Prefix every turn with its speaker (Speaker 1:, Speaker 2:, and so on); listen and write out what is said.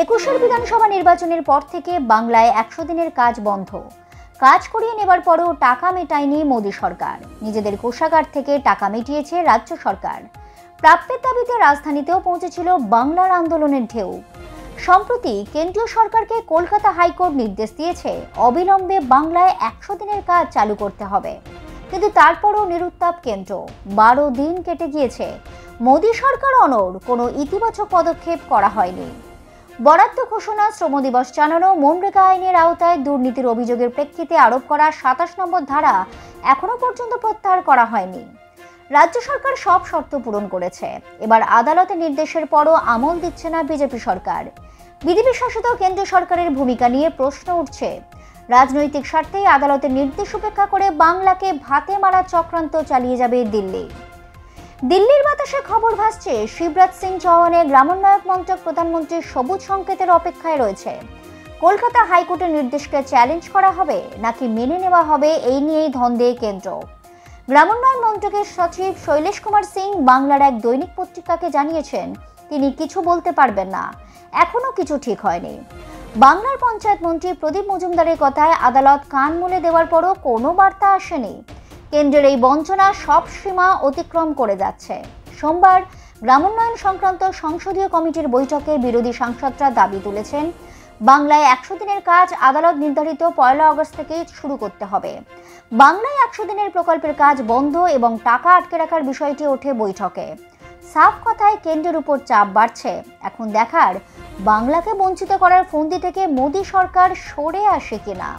Speaker 1: 21 বিধানসভা নির্বাচনের পর থেকে বাংলায় 100 দিনের কাজ বন্ধ। কাজ করিয়ে নেবার পরেও টাকা মেটায়নি মোদী সরকার। নিজেদের কোষাগার থেকে টাকা মিটিয়েছে রাজ্য সরকার। প্রাপ্যের দাবিতে রাজধানীতেও পৌঁছেছিল বাংলার আন্দোলনের ঢেউ। সম্প্রতি কেন্দ্রীয় সরকারকে কলকাতা হাইকোর্ট নির্দেশ দিয়েছে অবিলম্বে বাংলায় 100 দিনের কাজ চালু করতে হবে। কিন্তু তারপরও নিরুত্তাপ কেন্দ্র। 12 দিন কেটে গিয়েছে, মোদী সরকার অনড়, কোনো ইতিবাচক পদক্ষেপ করা হয়নি। বরাদ্দ ঘোষণা, শ্রম দিবস জানানো, মনরেগা আইনের আওতায় দুর্নীতির অভিযোগের প্রেক্ষিতে আরোপ করা 27 নম্বর ধারা এখনো পর্যন্ত প্রত্যাহার করা হয়নি। রাজ্য সরকার সব শর্ত পূরণ করেছে। এবার আদালতের নির্দেশের পরও আমল দিচ্ছে না বিজেপি সরকার। বিজেপি শাসিত কেন্দ্র সরকারের ভূমিকা নিয়ে প্রশ্ন উঠছে। রাজনৈতিক স্বার্থেই আদালতের নির্দেশ উপেক্ষা করে বাংলাকে ভাতে মারা চক্রান্ত চালিয়ে যাবে দিল্লি। দিল্লির বাতাসে খবর ভাসছে, শিবরাজ সিং চৌহানের গ্রামোন্নয়ন মন্ত্রক প্রধানমন্ত্রীর সবুজ সংকেতের অপেক্ষায় রয়েছে। কলকাতা হাইকোর্টের নির্দেশকে চ্যালেঞ্জ করা হবে নাকি মেনে নেওয়া হবে, এই নিয়েই দ্বন্দ্বে কেন্দ্র। গ্রামোন্নয়ন মন্ত্রকের সচিব শৈলেশ কুমার সিং বাংলার এক দৈনিক পত্রিকাকে জানিয়েছেন, তিনি কিছু বলতে পারবেন না, এখনো কিছু ঠিক হয়নি। বাংলার পঞ্চায়েত মন্ত্রী প্রদীপ মজুমদারের কথায় আদালত কান মুলে দেওয়ার পরও কোনো বার্তা আসেনি। কেন্দ্রের এই বঞ্চনা সব সীমা অতিক্রম করে যাচ্ছে। সোমবার গ্রামোন্নয়ন সংক্রান্ত সংসদীয় কমিটির বৈঠকে বিরোধী সাংসদরা দাবি তুলেছেন, বাংলায় 100 দিনের কাজ আদালত নির্ধারিত 1 আগস্ট থেকে শুরু করতে হবে। বাংলায় 100 দিনের প্রকল্পের কাজ বন্ধ এবং টাকা আটকে রাখার বিষয়টি ওঠে বৈঠকে। সাফ কথায় কেন্দ্রের উপর চাপ বাড়ছে। এখন দেখার, বাংলাকে বঞ্চিত করার ফন্দি থেকে মোদী সরকার সরে আসে কিনা।